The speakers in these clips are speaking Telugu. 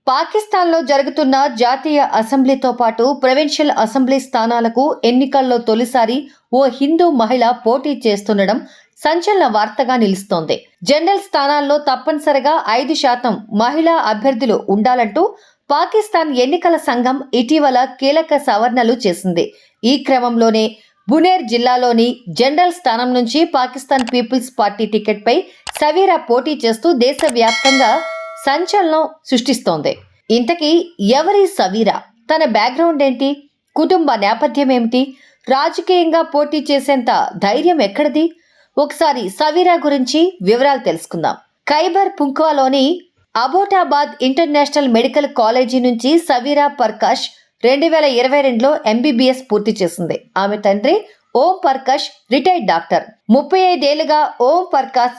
పాకిస్తాన్లో జరుగుతున్న జాతీయ అసెంబ్లీతో పాటు ప్రొవిన్షియల్ అసెంబ్లీ స్థానాలకు ఎన్నికల్లో తొలిసారి ఓ హిందూ మహిళ పోటీ చేస్తుండడం సంచలన వార్తగా నిలుస్తోంది. జనరల్ స్థానాల్లో తప్పనిసరిగా 5% మహిళా అభ్యర్థులు ఉండాలంటూ పాకిస్తాన్ ఎన్నికల సంఘం ఇటీవల కీలక సవరణలు చేసింది. ఈ క్రమంలోనే బునేర్ జిల్లాలోని జనరల్ స్థానం నుంచి పాకిస్తాన్ పీపుల్స్ పార్టీ టికెట్పై సవీరా పోటీ చేస్తూ దేశవ్యాప్తంగా సంచలనం సృష్టిస్తోంది. ఇంతకీ ఎవరి సవీరా? తన బ్యాక్గ్రౌండ్ ఏంటి? కుటుంబ నేపథ్యం ఏమిటి? రాజకీయంగా పోటీ చేసేంత ధైర్యం ఎక్కడిది? ఒకసారి సవీరా గురించి వివరాలు తెలుసుకుందాం. ఖైబర్ పుంఖ్వాలోని అబోటాబాద్ ఇంటర్నేషనల్ మెడికల్ కాలేజీ నుంచి సవీరా పర్కాష్ 2022లో MBBS పూర్తి చేసింది. ఆమె తండ్రి ఓం పర్కాష్ రిటైర్డ్ డాక్టర్. 35 ఏళ్లుగా ఓం పర్కాష్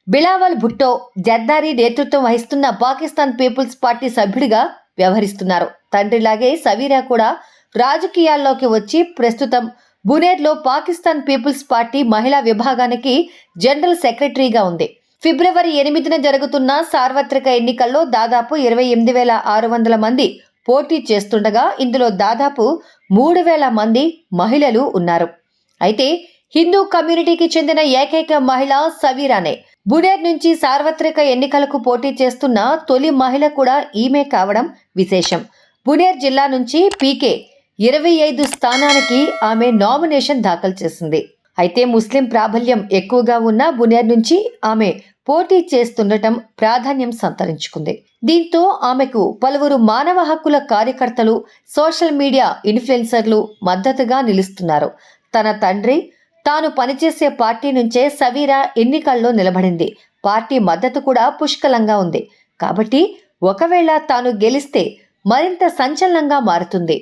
బిలావల్ భుట్టో జర్దారీ నేతృత్వం వహిస్తున్న పాకిస్తాన్ పీపుల్స్ పార్టీ సభ్యుడిగా వ్యవహరిస్తున్నారు. తండ్రిలాగే సవీరా కూడా రాజకీయాల్లోకి వచ్చి ప్రస్తుతం బునేర్లో పాకిస్తాన్ పీపుల్స్ పార్టీ మహిళా విభాగానికి జనరల్ సెక్రటరీగా ఉంది. ఫిబ్రవరి 8న జరుగుతున్న సార్వత్రిక ఎన్నికల్లో దాదాపు 28,600 మంది పోటీ చేస్తుండగా ఇందులో దాదాపు 3,000 మంది మహిళలు ఉన్నారు. అయితే హిందూ కమ్యూనిటీకి చెందిన ఏకైక మహిళ సవీరానే. బునేర్ నుంచి సార్వత్రిక ఎన్నికలకు పోటీ చేస్తున్న తొలి మహిళ కూడా ఈమె కావడం విశేషం. బునేర్ జిల్లా నుంచి PK 25 స్థానానికి ఆమె నామినేషన్ దాఖలు చేసింది. అయితే ముస్లిం ప్రాబల్యం ఎక్కువగా ఉన్న బునేర్ నుంచి ఆమె పోటీ చేస్తుండటం ప్రాధాన్యం సంతరించుకుంది. దీంతో ఆమెకు పలువురు మానవ హక్కుల కార్యకర్తలు, సోషల్ మీడియా ఇన్ఫ్లుయెన్సర్లు మద్దతుగా నిలుస్తున్నారు. తన తండ్రి, తాను పనిచేసే పార్టీ నుంచే సవీరా ఎన్నికల్లో నిలబడింది. పార్టీ మద్దతు కూడా పుష్కలంగా ఉంది. కాబట్టి ఒకవేళ తాను గెలిస్తే మరింత సంచలనంగా మారుతుంది.